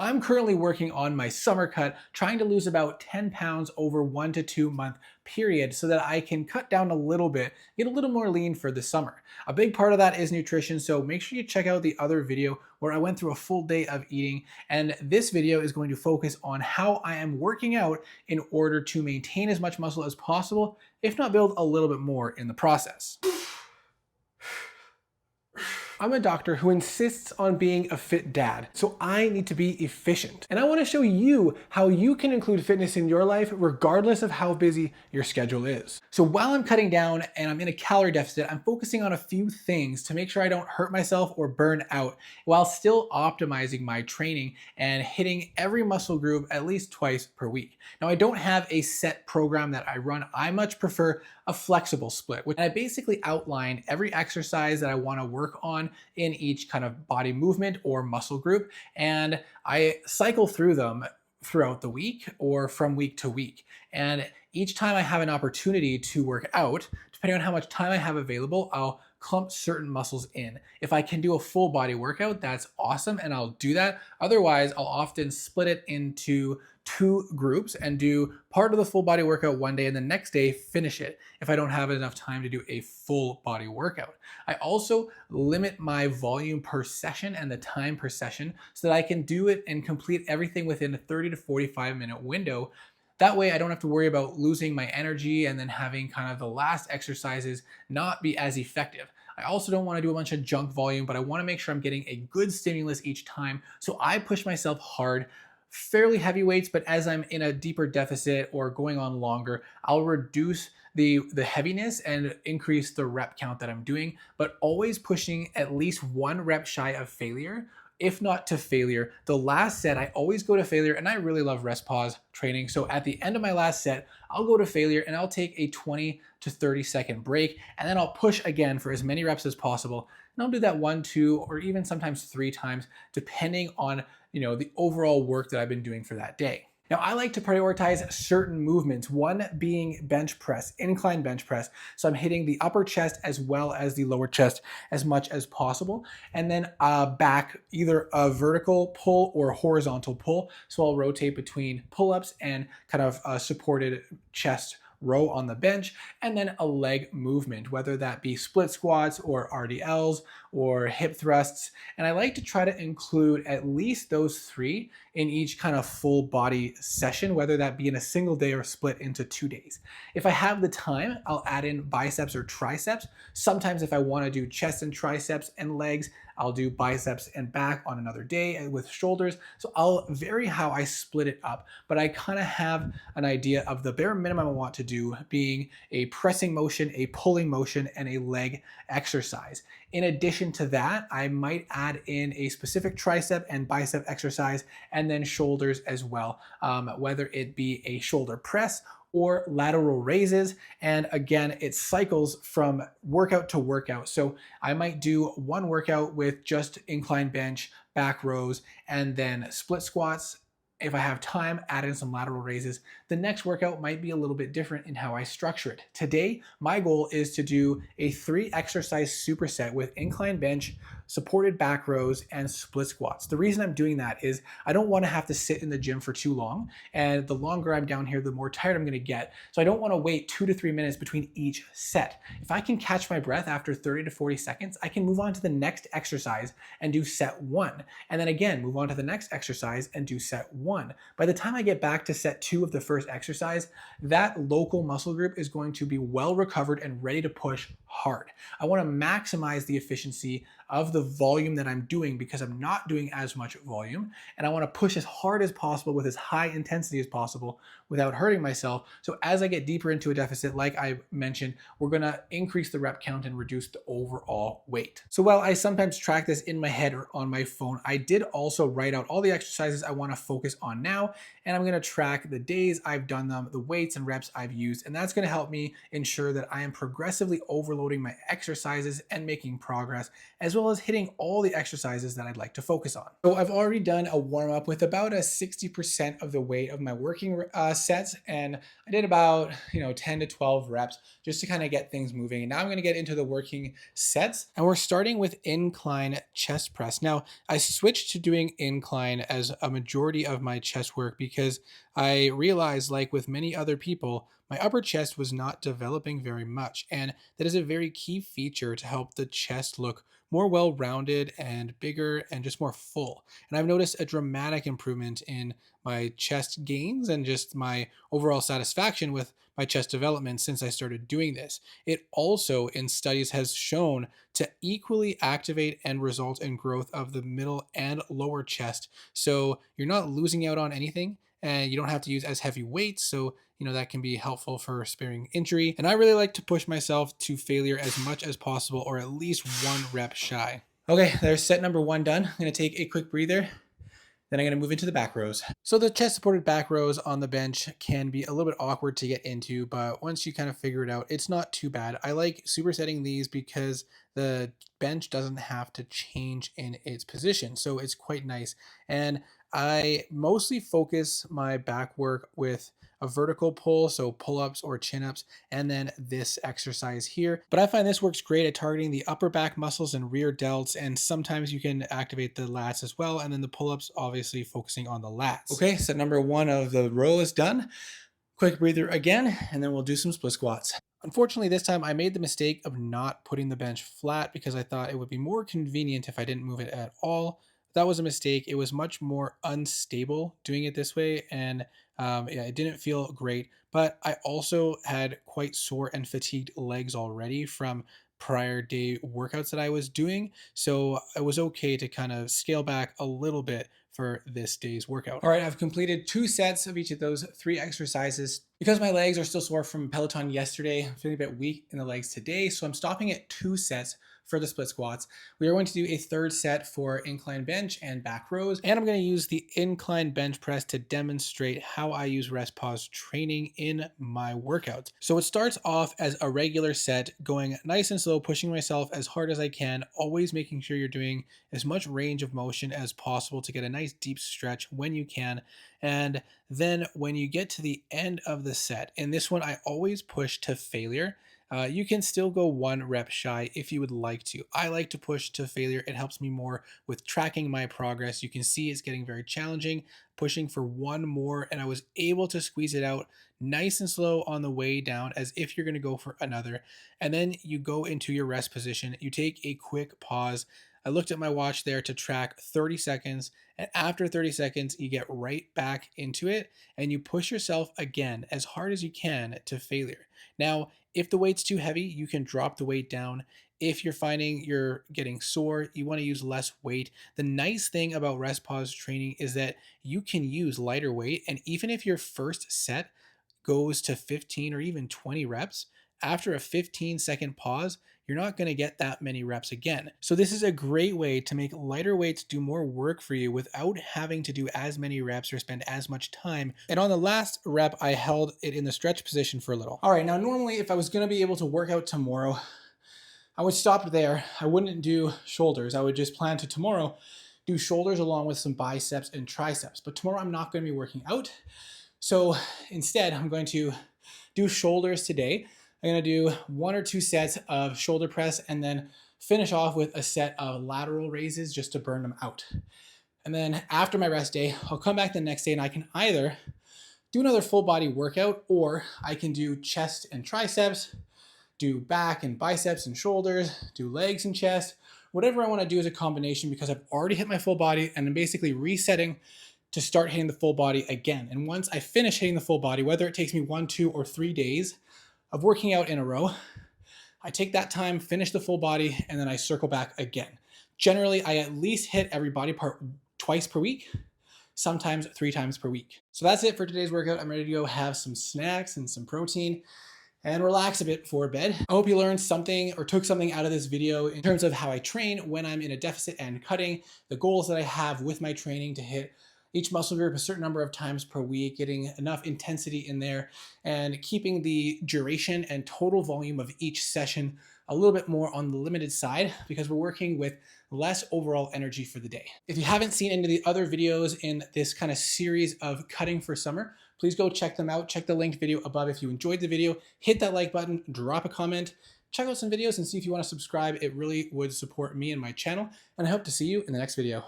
I'm currently working on my summer cut, trying to lose about 10 pounds over 1 to 2 month period so that I can cut down a little bit, get a little more lean for the summer. A big part of that is nutrition, so make sure you check out the other video where I went through a full day of eating. And this video is going to focus on how I am working out in order to maintain as much muscle as possible, if not build a little bit more in the process. I'm a doctor who insists on being a fit dad, so I need to be efficient. And I want to show you how you can include fitness in your life regardless of how busy your schedule is. So while I'm cutting down and I'm in a calorie deficit, I'm focusing on a few things to make sure I don't hurt myself or burn out while still optimizing my training and hitting every muscle group at least twice per week. Now, I don't have a set program that I run. I much prefer a flexible split, which I basically outline every exercise that I want to work on in each kind of body movement or muscle group, and I cycle through them throughout the week or from week to week. And each time I have an opportunity to work out, depending on how much time I have available, I'll clump certain muscles in. If I can do a full body workout, that's awesome, and I'll do that. Otherwise, I'll often split it into 2 groups and do part of the full body workout one day and the next day finish it if I don't have enough time to do a full body workout. I also limit my volume per session and the time per session so that I can do it and complete everything within a 30 to 45 minute window. That way I don't have to worry about losing my energy and then having kind of the last exercises not be as effective. I also don't want to do a bunch of junk volume, but I want to make sure I'm getting a good stimulus each time. So I push myself hard, fairly heavy weights, but as I'm in a deeper deficit or going on longer, I'll reduce the heaviness and increase the rep count that I'm doing, but always pushing at least 1 rep shy of failure, if not to failure. The last set, I always go to failure, and I really love rest pause training. So at the end of my last set, I'll go to failure and I'll take a 20 to 30 second break, and then I'll push again for as many reps as possible. And I'll do that 1, 2, or even sometimes 3 times, depending on the overall work that I've been doing for that day. Now, I like to prioritize certain movements, one being bench press, incline bench press. So I'm hitting the upper chest as well as the lower chest as much as possible. And then back, either a vertical pull or a horizontal pull. So I'll rotate between pull-ups and kind of a supported chest row on the bench, and then a leg movement, whether that be split squats or RDLs or hip thrusts. And I like to try to include at least those 3 in each kind of full body session, whether that be in a single day or split into 2 days. If I have the time, I'll add in biceps or triceps. Sometimes if I want to do chest and triceps and legs, I'll do biceps and back on another day with shoulders. So I'll vary how I split it up, but I kind of have an idea of the bare minimum I want to do being a pressing motion, a pulling motion, and a leg exercise. In addition to that, I might add in a specific tricep and bicep exercise and then shoulders as well, whether it be a shoulder press or lateral raises. And again, it cycles from workout to workout. So I might do one workout with just incline bench, back rows, and then split squats. If I have time, add in some lateral raises. The next workout might be a little bit different in how I structure it. Today, my goal is to do a 3 exercise superset with incline bench, supported back rows, and split squats. The reason I'm doing that is I don't want to have to sit in the gym for too long. And the longer I'm down here, the more tired I'm going to get. So I don't want to wait 2 to 3 minutes between each set. If I can catch my breath after 30 to 40 seconds, I can move on to the next exercise and do set 1. And then again, move on to the next exercise and do set 1. By the time I get back to set 2 of the first exercise, that local muscle group is going to be well recovered and ready to push hard. I want to maximize the efficiency of the volume that I'm doing because I'm not doing as much volume, and I want to push as hard as possible with as high intensity as possible without hurting myself. So as I get deeper into a deficit, like I mentioned, we're going to increase the rep count and reduce the overall weight. So while I sometimes track this in my head or on my phone, I did also write out all the exercises I want to focus on now, and I'm going to track the days I've done them, the weights and reps I've used, and that's going to help me ensure that I am progressively overloading my exercises and making progress, as well as hitting all the exercises that I'd like to focus on. So I've already done a warm up with about a 60% of the weight of my working sets, and I did about 10 to 12 reps just to kind of get things moving. And now I'm going to get into the working sets, and we're starting with incline chest press. Now I switched to doing incline as a majority of my chest work because I realized, like with many other people, my upper chest was not developing very much, and that is a very key feature to help the chest look more well-rounded and bigger and just more full. And I've noticed a dramatic improvement in my chest gains and just my overall satisfaction with my chest development since I started doing this. It also, in studies, has shown to equally activate and result in growth of the middle and lower chest. So you're not losing out on anything, and you don't have to use as heavy weights, so that can be helpful for sparing injury. And I really like to push myself to failure as much as possible, or at least 1 rep shy. Okay, there's set number 1 done. I'm going to take a quick breather. Then I'm going to move into the back rows. So the chest supported back rows on the bench can be a little bit awkward to get into, but once you kind of figure it out, it's not too bad. I like supersetting these because the bench doesn't have to change in its position. So it's quite nice. And I mostly focus my back work with a vertical pull, so pull-ups or chin-ups, and then this exercise here. But I find this works great at targeting the upper back muscles and rear delts, and sometimes you can activate the lats as well, and then the pull-ups obviously focusing on the lats. Okay, set number 1 of the row is done. Quick breather again, and then we'll do some split squats. Unfortunately, this time I made the mistake of not putting the bench flat because I thought it would be more convenient if I didn't move it at all. That was a mistake. It was much more unstable doing it this way, and yeah, it didn't feel great. But I also had quite sore and fatigued legs already from prior day workouts that I was doing, so it was okay to kind of scale back a little bit for this day's workout. All right, I've completed 2 sets of each of those 3 exercises. Because my legs are still sore from Peloton yesterday, I'm feeling a bit weak in the legs today, so I'm stopping at 2 sets for the split squats. We are going to do a 3rd set for incline bench and back rows, and I'm going to use the incline bench press to demonstrate how I use rest pause training in my workouts. So it starts off as a regular set, going nice and slow, pushing myself as hard as I can, always making sure you're doing as much range of motion as possible to get a nice deep stretch when you can. And then when you get to the end of the set, in this one I always push to failure. You can still go 1 rep shy if you would like to. I like to push to failure. It helps me more with tracking my progress. You can see it's getting very challenging, pushing for 1 more, and I was able to squeeze it out nice and slow on the way down as if you're going to go for another. And then you go into your rest position. You take a quick pause. I looked at my watch there to track 30 seconds, and after 30 seconds, you get right back into it and you push yourself again as hard as you can to failure. Now, if the weight's too heavy, you can drop the weight down. If you're finding you're getting sore, you want to use less weight. The nice thing about rest pause training is that you can use lighter weight, and even if your first set goes to 15 or even 20 reps, after a 15-second pause, you're not going to get that many reps again. So this is a great way to make lighter weights do more work for you without having to do as many reps or spend as much time. And on the last rep, I held it in the stretch position for a little. All right, now normally if I was going to be able to work out tomorrow, I would stop there. I wouldn't do shoulders. I would just plan to tomorrow do shoulders along with some biceps and triceps. But tomorrow I'm not going to be working out. So instead, I'm going to do shoulders today. I'm going to do 1 or 2 sets of shoulder press and then finish off with a set of lateral raises just to burn them out. And then after my rest day, I'll come back the next day and I can either do another full body workout, or I can do chest and triceps, do back and biceps and shoulders, do legs and chest. Whatever I want to do is a combination because I've already hit my full body and I'm basically resetting to start hitting the full body again. And once I finish hitting the full body, whether it takes me 1, 2, or 3 days of working out in a row, I take that time, finish the full body, and then I circle back again. Generally, I at least hit every body part twice per week, sometimes 3 times per week. So that's it for today's workout. I'm ready to go have some snacks and some protein and relax a bit before bed. I hope you learned something or took something out of this video in terms of how I train when I'm in a deficit and cutting, the goals that I have with my training to hit each muscle group a certain number of times per week, getting enough intensity in there, and keeping the duration and total volume of each session a little bit more on the limited side because we're working with less overall energy for the day. If you haven't seen any of the other videos in this kind of series of cutting for summer, please go check them out. Check the linked video above if you enjoyed the video. Hit that like button, drop a comment, check out some videos and see if you want to subscribe. It really would support me and my channel. And I hope to see you in the next video.